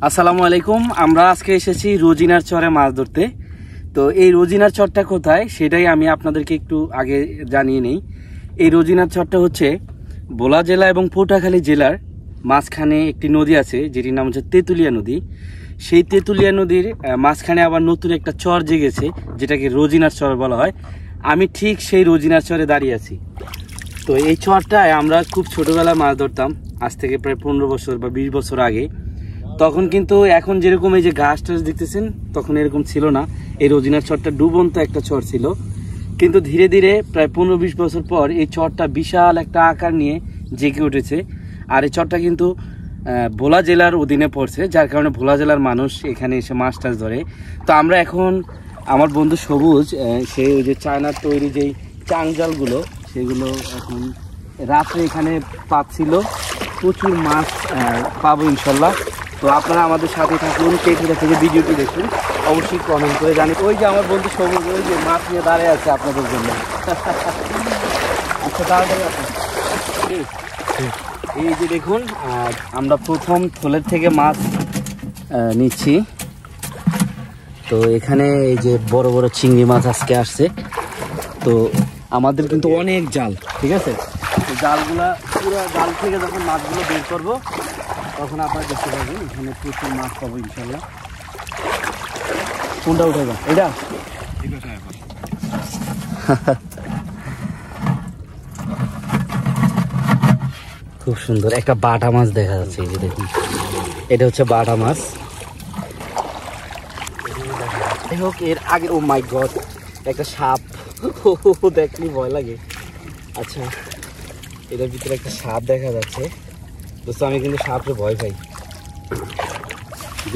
আসসালামু আলাইকুম। আমরা আজকে এসেছি রোজিনার চরে মাছ ধরতে। তো এই রোজিনার চরটা কোথায় সেটাই আমি আপনাদেরকে একটু আগে জানিয়ে নেই। এই রোজিনার চরটা হচ্ছে ভোলা জেলা এবং পটুয়াখালী জেলার মাঝখানে একটি নদী আছে, যেটির নাম হচ্ছে তেঁতুলিয়া নদী। সেই তেঁতুলিয়া নদীর মাঝখানে আবার নতুন একটা চর জেগেছে, যেটাকে রোজিনার চর বলা হয়। আমি ঠিক সেই রোজিনার চরে দাঁড়িয়ে আছি। তো এই চরটায় আমরা খুব ছোটোবেলায় মাছ ধরতাম, আজ থেকে প্রায় 15 বছর বা 20 বছর আগে। তখন কিন্তু এখন যেরকম এই যে ঘাস টাস দেখতেছেন, তখন এরকম ছিল না। এই রোজিনার চরটা ডুবন্ত একটা চর ছিল, কিন্তু ধীরে ধীরে প্রায় 15-20 বছর পর এই চরটা বিশাল একটা আকার নিয়ে জেগে উঠেছে। আর এই চরটা কিন্তু ভোলা জেলার অধীনে পড়ছে, যার কারণে ভোলা জেলার মানুষ এখানে এসে মাছ টাছ ধরে। তো আমরা এখন, আমার বন্ধু সবুজ, সে ওই যে চায়নার তৈরি যেই চাংজালগুলো, সেগুলো এখন রাত্রে এখানে পাচ্ছিল। প্রচুর মাছ পাবো ইনশাল্লাহ। তো আপনারা আমাদের সাথে থাকুন, কে কোথা থেকে ভিডিওটি দেখুন অবশ্যই কমেন্ট করে জানি। ওই যে আমার বন্ধু সবুজ ওই যে মাছ নিয়ে দাঁড়িয়ে আছে আপনাদের জন্য। আচ্ছা তাড়াতাড়ি আসুন। এই যে দেখুন, আমরা প্রথম থলের থেকে মাছ নিচ্ছি। তো এখানে এই যে বড় বড় চিংড়ি মাছ আজকে আসছে। তো আমাদের কিন্তু অনেক জাল, ঠিক আছে। তো জালগুলা পুরো জাল থেকে যখন মাছগুলো বের করবো তখন আপনারা দেখতে পাবেন এখানে প্রচুর মাছ পাবো ইনশাল্লাহ। কোনটা উঠে যান? এটা খুব সুন্দর একটা বাটা মাছ দেখা যাচ্ছে। এই যে দেখুন, এটা হচ্ছে বাটা মাছ। যাই হোক, এর আগে ও মাই গড, একটা সাপ দেখলে ভয় লাগে। আচ্ছা, এটার ভিতরে একটা সাপ দেখা যাচ্ছে। দোস্ত, আমি কিন্তু সাপে ভয় পাই।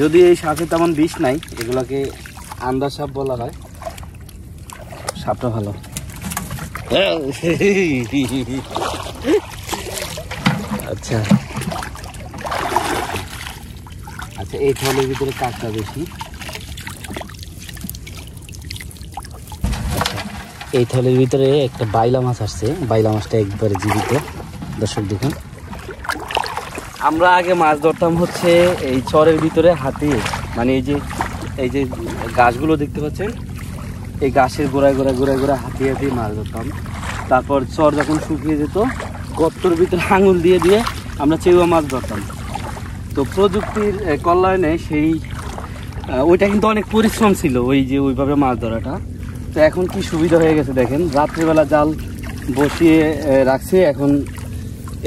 যদি এই সাপে তেমন বিষ নাই, এগুলোকে আন্ডা সাপ বলা হয়। সাপটা ভালো। আচ্ছা আচ্ছা, এই থলের ভিতরে কাঁকড়া বেশি। আচ্ছা, এই থলের ভিতরে একটা বাইলা মাছ আসছে। বাইলা মাছটা একবারে জীবিত। দর্শক দেখুন, আমরা আগে মাছ ধরতাম হচ্ছে এই চরের ভিতরে হাতে, মানে এই যে গাছগুলো দেখতে পাচ্ছেন, এই গাছের গোড়ায় গোড়ায় গোড়ায় গোড়ায় হাতিয়ে হাতিয়ে মাছ ধরতাম। তারপর চর যখন শুকিয়ে যেত, গর্তর ভিতরে আঙুল দিয়ে দিয়ে আমরা চেউয়া মাছ ধরতাম। তো প্রযুক্তির কল্যাণে সেই ওইটা কিন্তু অনেক পরিশ্রম ছিল, ওই যে ওইভাবে মাছ ধরাটা। তো এখন কি সুবিধা হয়ে গেছে দেখেন, রাত্রিবেলা জাল বসিয়ে রাখছে। এখন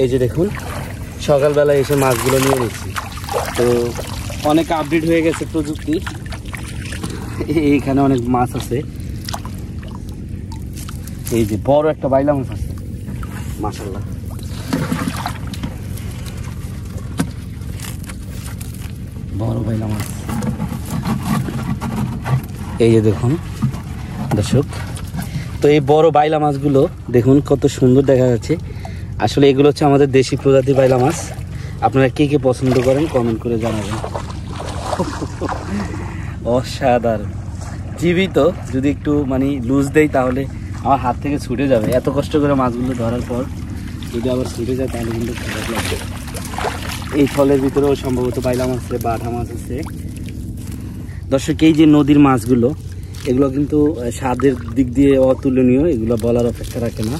এই যে দেখুন, সকালবেলা এসে মাছগুলো নিয়ে নিচ্ছি। তো অনেক আপডেট হয়ে গেছে প্রযুক্তি। এইখানে অনেক মাছ আছে। এই যে বড় একটা বাইলা মাছ আছে, মাশাআল্লাহ। বড় বাইলা মাছ, এই যে দেখুন দর্শক। তো এই বড় বাইলা মাছগুলো দেখুন কত সুন্দর দেখা যাচ্ছে। আসলে এগুলো হচ্ছে আমাদের দেশি প্রজাতির বাইলা মাছ। আপনারা কে কে পছন্দ করেন কমেন্ট করে জানাবেন। অসাধারণ জীবিত। যদি একটু মানে লুজ দেই তাহলে আমার হাত থেকে ছুটে যাবে। এত কষ্ট করে মাছগুলো ধরার পর যদি আবার ছুটে যায় তাহলে কিন্তু খারাপ লাগবে। এই ফলের ভিতরেও সম্ভবত বাইলা মাছ আছে, বাটা মাছ আছে। দর্শক, এই যে নদীর মাছগুলো, এগুলো কিন্তু স্বাদের দিক দিয়ে অতুলনীয়, এগুলো বলার অপেক্ষা রাখে না।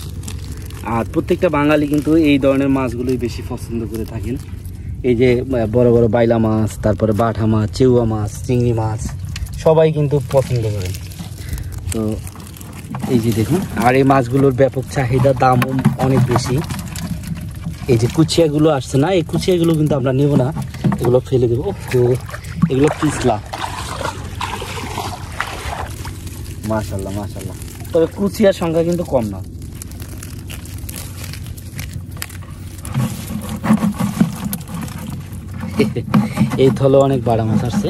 আর প্রত্যেকটা বাঙালি কিন্তু এই ধরনের মাছগুলোই বেশি পছন্দ করে থাকেন। এই যে বড় বড় বাইলা মাছ, তারপরে বাটা মাছ, চেউয়া মাছ, চিংড়ি মাছ সবাই কিন্তু পছন্দ করেন। তো এই যে দেখুন, আর এই মাছগুলোর ব্যাপক চাহিদা, দামও অনেক বেশি। এই যে কুচিয়াগুলো আসছে না, এই কুচিয়াগুলো কিন্তু আমরা নেব না, এগুলো ফেলে দেবো। এগুলো পিছলা, মাশাআল্লাহ মাশাআল্লাহ। তবে কুচিয়ার সংখ্যা কিন্তু কম না। এই থলে অনেক বাটা মাছ আসছে।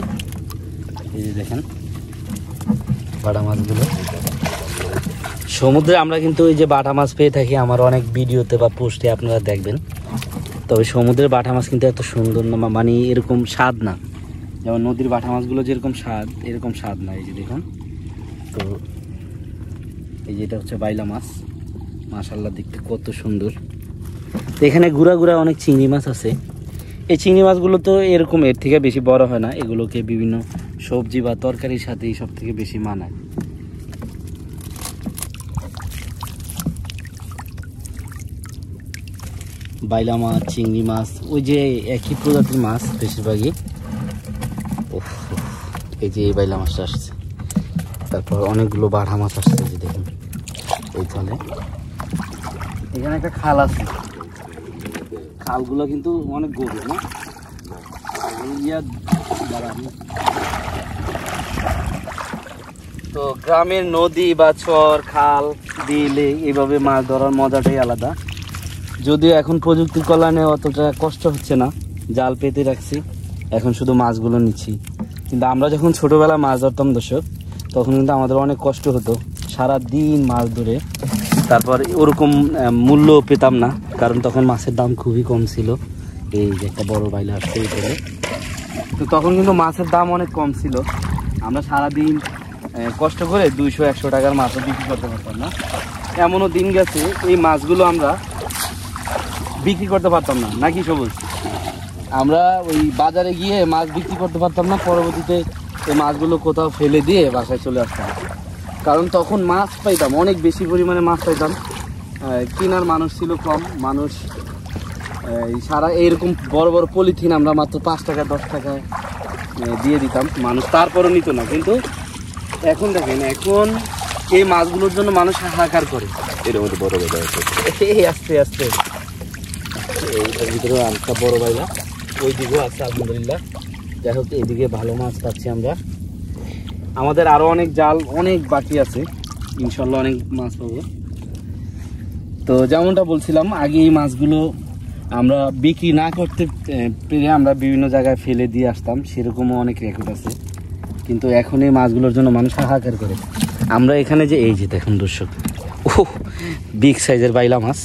এই যে দেখেন বাটা মাছগুলো। সমুদ্রে আমরা কিন্তু এই যে বাটা মাছ পেয়ে থাকি, আমার অনেক ভিডিওতে বা পোস্টে আপনারা দেখবেন। তবে সমুদ্রের বাটা মাছ কিন্তু এত সুন্দর না, মানে এরকম স্বাদ না। যেমন নদীর বাটা মাছগুলো যেরকম স্বাদ, এরকম স্বাদ না। এই যে দেখুন, তো এই যে এটা হচ্ছে বাইলা মাছ। মাশাআল্লাহ, দেখতে কত সুন্দর। তো এখানে গুড়া গুড়া অনেক চিংড়ি মাছ আছে। এই চিংড়ি মাছগুলো তো এরকম এর থেকে বেশি বড় হয় না, এগুলোকে বিভিন্ন সবজি বা তরকারির সাথে সব থেকে বেশি মানায়। বাইলা মাছ, চিংড়ি মাছ, ওই যে একই প্রজাতির মাছ বেশিরভাগই। এই যে এই বাইলা মাছটা আসছে, তারপর অনেকগুলো বাড়া মাছ আসছে, যে দেখুন এই খালে। এখানে একটা খাল আছে, খালগুলো কিন্তু অনেক গভীর না? তো গ্রামের নদী বা চর খাল বিলে এইভাবে মাছ ধরার মজাটাই আলাদা। যদিও এখন প্রযুক্তির কল্যাণে অতটা কষ্ট হচ্ছে না, জাল পেতে রাখছি, এখন শুধু মাছগুলো নিচ্ছি। কিন্তু আমরা যখন ছোটবেলা মাছ ধরতাম দর্শক, তখন কিন্তু আমাদের অনেক কষ্ট হতো, সারা দিন মাছ ধরে, তারপর ওরকম মূল্য পেতাম না, কারণ তখন মাছের দাম খুবই কম ছিল। এই যে একটা বড় বাইলা আসছে এইখানে, তো তখন কিন্তু মাছের দাম অনেক কম ছিল। আমরা সারাদিন কষ্ট করে 200-100 টাকার মাছও বিক্রি করতে পারতাম না। এমনও দিন গেছে এই মাছগুলো আমরা বিক্রি করতে পারতাম না, নাকি সবুজ? আমরা ওই বাজারে গিয়ে মাছ বিক্রি করতে পারতাম না, পরবর্তীতে এই মাছগুলো কোথাও ফেলে দিয়ে বাসায় চলে আসতাম। কারণ তখন মাছ পাইতাম, অনেক বেশি পরিমাণে মাছ পাইতাম, কেনার মানুষ ছিল কম। মানুষ সারা এইরকম বড় বড় পলিথিন আমরা মাত্র 5 টাকা 10 টাকায় দিয়ে দিতাম, মানুষ তারপরও নিত না। কিন্তু এখন দেখেন, এখন এই মাছগুলোর জন্য মানুষ হাহাকার করে। এর মধ্যে বড় বাইলা আছে, এই আস্তে আস্তে এইটার ভিতরে আরেকটা বড় বাইলা, ওই দিকেও আছে আলহামদুলিল্লাহ। যাই হোক, এইদিকে ভালো মাছ পাচ্ছি আমরা। আমাদের আরও অনেক জাল অনেক বাকি আছে, ইনশাল্লাহ অনেক মাছ পাবো। তো যেমনটা বলছিলাম, আগে এই মাছগুলো আমরা বিক্রি না করতে পেরে আমরা বিভিন্ন জায়গায় ফেলে দিয়ে আসতাম, সেরকমও অনেক রেকর্ড আছে। কিন্তু এখন এই মাছগুলোর জন্য মানুষ হাহাকার করে। আমরা এখানে যে এই যে দেখুন দর্শক, ও বিগ সাইজের বাইলা মাছ,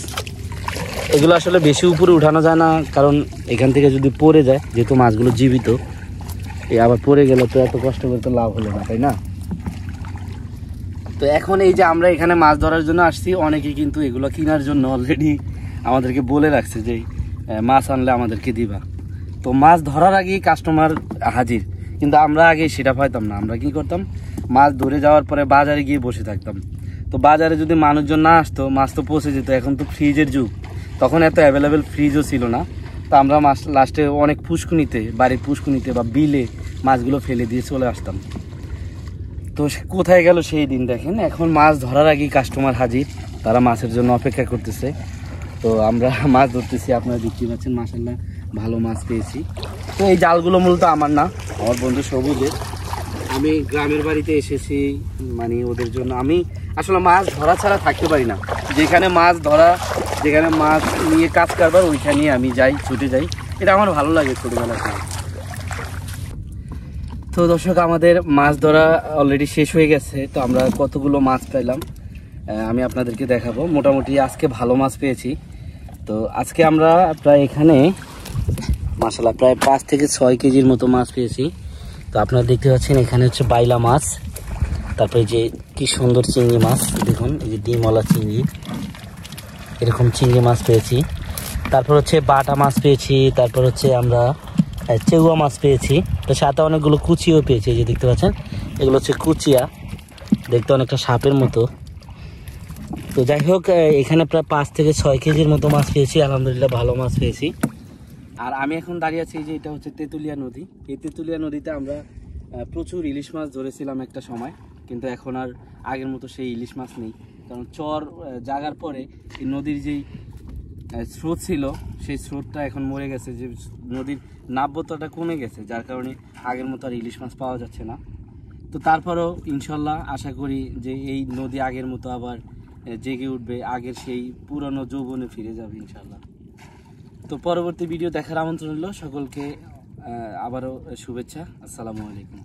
এগুলো আসলে বেশি উপরে উঠানো যায় না, কারণ এখান থেকে যদি পড়ে যায়, যেহেতু মাছগুলো জীবিত, আবার পড়ে গেলে তো এত কষ্ট করে তো লাভ হলো না, তাই না? তো এখন এই যে আমরা এখানে মাছ ধরার জন্য আসছি, অনেকে কিন্তু এগুলো কেনার জন্য অলরেডি আমাদেরকে বলে রাখছে যে মাছ আনলে আমাদেরকে দিবা। তো মাছ ধরার আগেই কাস্টমার হাজির, কিন্তু আমরা আগে সেটা পাইতাম না। আমরা কি করতাম, মাছ ধরে যাওয়ার পরে বাজারে গিয়ে বসে থাকতাম। তো বাজারে যদি মানুষজন না আসতো, মাছ তো পচে যেত। এখন তো ফ্রিজের যুগ, তখন এত অ্যাভেলেবেল ফ্রিজও ছিল না। তো আমরা মাছ লাস্টে অনেক পুষ্কুনিতে, বাড়ির পুষ্কুনিতে বা বিলে মাছগুলো ফেলে দিয়ে চলে আসতাম। তো কোথায় গেল সেই দিন? দেখেন, এখন মাছ ধরার আগেই কাস্টমার হাজির, তারা মাছের জন্য অপেক্ষা করতেছে। তো আমরা মাছ ধরতেছি, আপনারা দেখতে পাচ্ছেন, মাশাআল্লাহ ভালো মাছ পেয়েছি। তো এই জালগুলো মূলত আমার না, আমার বন্ধু সবুজের। আমি গ্রামের বাড়িতে এসেছি, মানে ওদের জন্য। আমি আসলে মাছ ধরা ছাড়া থাকতে পারি না, যেখানে মাছ ধরা, যেখানে মাছ নিয়ে কাজ কারবার, ওইখানে আমি যাই, ছুটে যাই, এটা আমার ভালো লাগে ছোটোবেলা থেকে। তো দর্শক, আমাদের মাছ ধরা অলরেডি শেষ হয়ে গেছে। তো আমরা কতগুলো মাছ পেলাম আমি আপনাদেরকে দেখাবো। মোটামুটি আজকে ভালো মাছ পেয়েছি। তো আজকে আমরা প্রায় এখানে মাশাআল্লাহ প্রায় 5 থেকে 6 কেজির মতো মাছ পেয়েছি। তো আপনারা দেখতে পাচ্ছেন, এখানে হচ্ছে বাইলা মাছ, তারপরে যে কি সুন্দর চিংড়ি মাছ, দেখুন এই যে ডিমওয়ালা চিংড়ি, এরকম চিংড়ি মাছ পেয়েছি। তারপর হচ্ছে বাটা মাছ পেয়েছি, তারপর হচ্ছে আমরা চেউয়া মাছ পেয়েছি। তো সাথে অনেকগুলো কুচিও পেয়েছি, এই যে দেখতে পাচ্ছেন, এগুলো হচ্ছে কুচিয়া, দেখতে অনেকটা সাপের মতো। তো যাই হোক, এখানে প্রায় 5 থেকে 6 কেজির মতো মাছ পেয়েছি, আলহামদুলিল্লাহ ভালো মাছ পেয়েছি। আর আমি এখন দাঁড়িয়ে আছি, যে এটা হচ্ছে তেঁতুলিয়া নদী। এই তেঁতুলিয়া নদীতে আমরা প্রচুর ইলিশ মাছ ধরেছিলাম একটা সময়, কিন্তু এখন আর আগের মতো সেই ইলিশ মাছ নেই। কারণ চর জাগার পরে এই নদীর যেই স্রোত ছিল, সেই স্রোতটা এখন মরে গেছে, যে নদীর নাব্যতাটা কমে গেছে, যার কারণে আগের মতো আর ইলিশ মাছ পাওয়া যাচ্ছে না। তো তারপরেও ইনশাল্লাহ আশা করি যে এই নদী আগের মতো আবার জেগে উঠবে, আগের সেই পুরনো যৌবনে ফিরে যাবে ইনশাল্লাহ। তো পরবর্তী ভিডিও দেখার আমন্ত্রণ রইল সকলকে, আবারও শুভেচ্ছা। আসসালামু আলাইকুম।